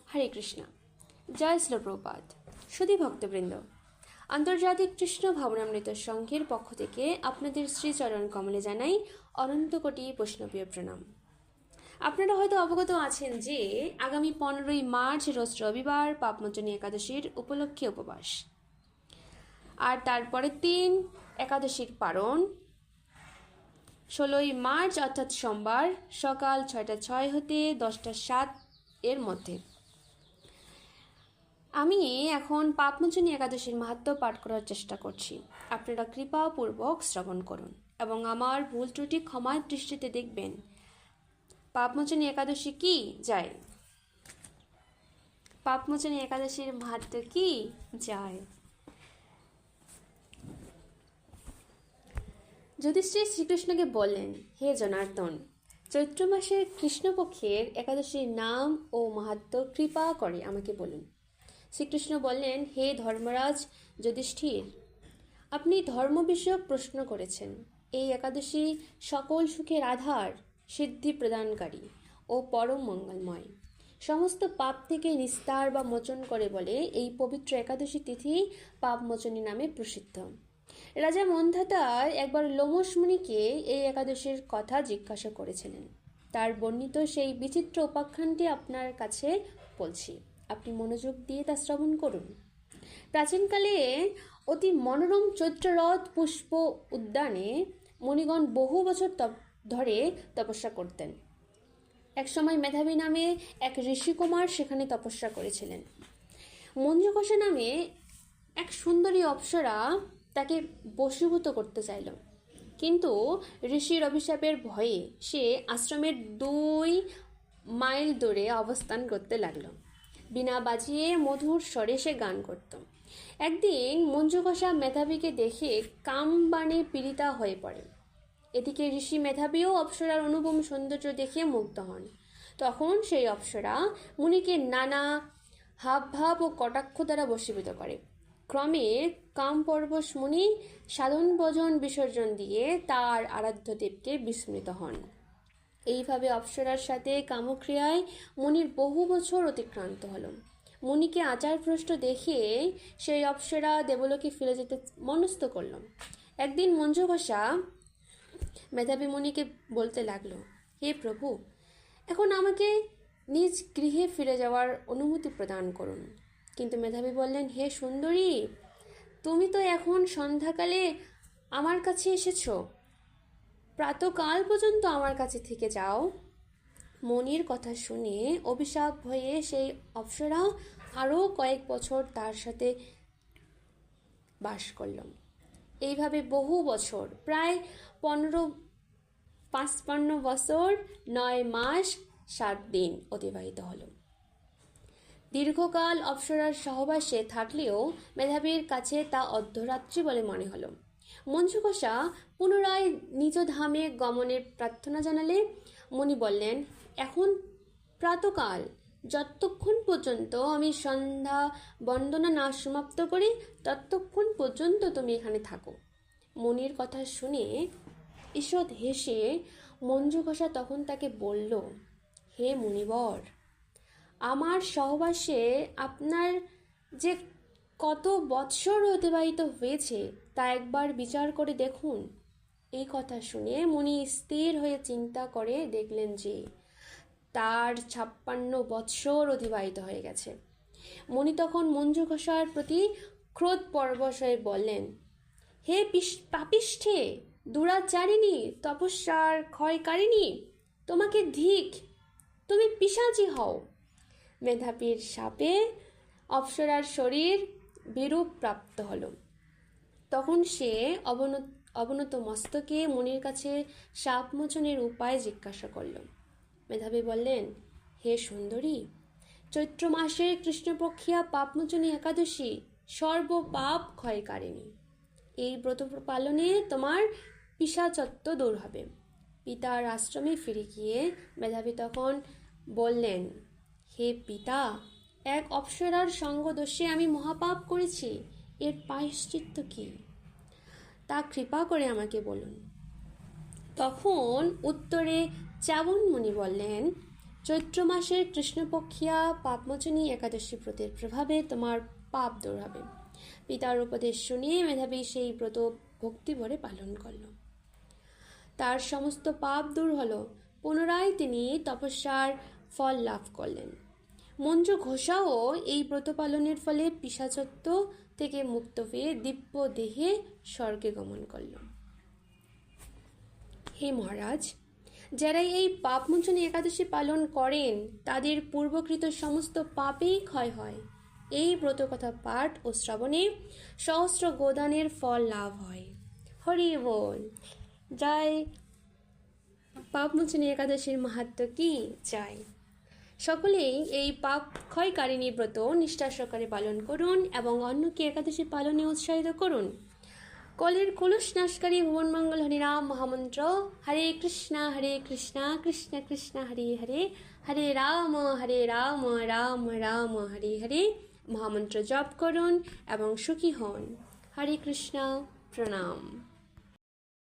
হরে কৃষ্ণ। জয় শ্রী প্রভুপাদ। সুধী ভক্তবৃন্দ, আন্তর্জাতিক কৃষ্ণ ভাবনামৃত সংঘের পক্ষ থেকে আপনাদের শ্রীচরণ কমলে জানাই অনন্ত কোটি বৈষ্ণবীয় প্রণাম। আপনারা হয়তো অবগত আছেন যে আগামী 15ই মার্চ রোজ রবিবার পাপমোচনী একাদশীর উপলক্ষে উপবাস, আর তারপরে 3 একাদশীর পারণ 16ই মার্চ অর্থাৎ সোমবার সকাল 6টা 6 হতে 10টা 7 এর মধ্যে। আমি এখন পাপমোচনী একাদশীর মাহাত্ম্য পাঠ করার চেষ্টা করছি। আপনারা কৃপাপূর্বক শ্রবণ করুন এবং আমার ভুল ত্রুটি ক্ষমার দৃষ্টিতে দেখবেন। পাপমোচনী একাদশী কি যায়? পাপমোচনী একাদশীর মাহাত্ম্য কি যায়? যুধিষ্ঠির শ্রীকৃষ্ণকে বললেন, হে জনার্দন, চৈত্র মাসের কৃষ্ণপক্ষের একাদশীর নাম ও মাহাত্ম্য কৃপা করে আমাকে বলুন। শ্রীকৃষ্ণ বললেন, হে ধর্মরাজ যুধিষ্ঠির, আপনি ধর্ম বিষয়ক প্রশ্ন করেছেন। এই একাদশী সকল সুখের আধার, সিদ্ধি প্রদানকারী ও পরম মঙ্গলময়, সমস্ত পাপ থেকে নিস্তার বা মোচন করে বলে এই পবিত্র একাদশী তিথি পাপমোচনী নামে প্রসিদ্ধ। রাজা মন্ধাতার একবার লোমশ মুনিকে এই একাদশীর কথা জিজ্ঞাসা করেছিলেন। তার বর্ণিত সেই বিচিত্র উপাখ্যানটি আপনার কাছে বলছি, আপনি মনোযোগ দিয়ে তা শ্রবণ করুন। প্রাচীনকালে অতি মনোরম চৈত্ররথ পুষ্প উদ্যানে মুনিগণ বহু বছর ধরে তপস্যা করতেন। একসময় মেধাবী নামে এক ঋষিকুমার সেখানে তপস্যা করেছিলেন। মঞ্জুকষা নামে এক সুন্দরী অপ্সরা তাকে বশীভূত করতে চাইল, কিন্তু ঋষির অভিশাপের ভয়ে সে আশ্রমের 2 মাইল দূরে অবস্থান করতে লাগলো। বীণা বাজিয়ে মধুর স্বরে সে গান করত। একদিন মঞ্জুকষা মেধাবীকে দেখে কামবাণে পীড়িতা হয়ে পড়ে। এদিকে ঋষি মেধাবীও অপ্সরার অনুপম সৌন্দর্য দেখে মুগ্ধ হন। তখন সেই অপ্সরা মুনিকে নানা হাবভাব ও কটাক্ষ দ্বারা বশীভূত করে। ক্রমে কামপরবশ মুনি সাধন ভজন বিসর্জন দিয়ে তার আরাধ্য দেবকে বিস্মৃত হন। এইভাবে অপ্সরার সাথে কামক্রিয়ায় মুনির বহু বছর অতিক্রান্ত হলো। মুনিকে আচারভ্রষ্ট দেখে সেই অপ্সরা দেবলোকে ফিরে যেতে মনস্থ করল। একদিন মঞ্জুকষা মেধাবী মুনিকে বলতে লাগলো, হে প্রভু, এখন আমাকে নিজ গৃহে ফিরে যাওয়ার অনুমতি প্রদান করুন। কিন্তু মেধাবী বললেন, হে সুন্দরী, তুমি তো এখন সন্ধ্যাকালে আমার কাছে এসেছো, প্রাতকাল পর্যন্ত আমার কাছে থেকে যাও। মনির কথা শুনে অভিশাপ হয়ে সেই অপ্সরা আরও কয়েক বছর তার সাথে বাস করল। এইভাবে বহু বছর, প্রায় 55 বছর 9 মাস 7 দিন অতিবাহিত হল। দীর্ঘকাল অপ্সরার সহবাসে থাকলেও মেধাবীর কাছে তা অর্ধরাত্রি বলে মনে হলো। মঞ্জুকষা পুনরায় নিজ ধামে গমনের প্রার্থনা জানালে মুনি বললেন, এখন প্রাতকাল, যতক্ষণ পর্যন্ত আমি সন্ধ্যা বন্দনা না সমাপ্ত করি ততক্ষণ পর্যন্ত তুমি এখানে থাকো। মুনির কথা শুনে ঈষৎ হেসে মঞ্জুকষা তখন তাকে বলল, হে মুনিবর, আমার সহবাসে আপনার যে কত বৎসর অতিবাহিত হয়েছে তা একবার বিচার করে দেখুন। এই কথা শুনে মুনি স্থির হয়ে চিন্তা করে দেখলেন যে তার 56 বৎসর অতিবাহিত হয়ে গেছে। মুনি তখন মঞ্জুকষার প্রতি ক্রোধ পরবশ হয়ে বললেন, হে পাপিষ্ঠে, দুরাচারিণী, তপস্যার ক্ষয়কারিণী, তোমাকে ধিক, তুমি পিশাচী হও। মেধাবীর শাপে অপ্সরার শরীর বিরূপ প্রাপ্ত হল। তখন সে অবনত মস্তকে মুনির কাছে শাপমোচনের উপায় জিজ্ঞাসা করল। মেধাবী বললেন, হে সুন্দরী, চৈত্র মাসের কৃষ্ণপক্ষিয়া পাপমোচনী একাদশী সর্বপাপ ক্ষয়কারিণী। এই ব্রত পালনে তোমার পিশাচত্ব দূর হবে। পিতার আশ্রমে ফিরে গিয়ে মেধাবী তখন বললেন, হে পিতা, এক অপ্সরার সঙ্গদোষে আমি মহাপাপ করেছি, এর প্রায়শ্চিত্ত কি তা কৃপা করে আমাকে বলুন। তখন উত্তরে চ্যবন মুনি বললেন, চৈত্র মাসের কৃষ্ণপক্ষিয়া পাপমোচনী একাদশী ব্রতের প্রভাবে তোমার পাপ দূর হবে। পিতার উপদেশ শুনে মেধাবী সেই ব্রত ভক্তি ভরে পালন করল। তার সমস্ত পাপ দূর হলো। পুনরায় তিনি তপস্যার ফল লাভ করলেন। মঞ্জু ঘোষাও এই ব্রত পালনের ফলে পিশাচত্ব থেকে মুক্ত হয়ে দিব্য দেহে স্বর্গে গমন করল। হে মহারাজ, যারা এই পাপমোচনী একাদশী পালন করেন তাদের পূর্বকৃত সমস্ত পাপেই ক্ষয় হয়। এই ব্রতকথা পাঠ ও শ্রবণে সহস্র গোদানের ফল লাভ হয়। হরি বল। জয় পাপমোচনী একাদশীর মাহাত্ম্য কি জয়। সকলেই এই পাপ ক্ষয়কারিণী ব্রত নিষ্ঠা সহকারে পালন করুন এবং অন্যকে একাদশী পালনে উৎসাহিত করুন। কলের কলুষ নাশকারী ভুবন মঙ্গল হরিনাম মহামন্ত্র হরে কৃষ্ণ কৃষ্ণ কৃষ্ণ হরে হরে, হরে রাম রাম রাম হরে হরে মহামন্ত্র জপ করুন এবং সুখী হন। হরে কৃষ্ণ, প্রণাম।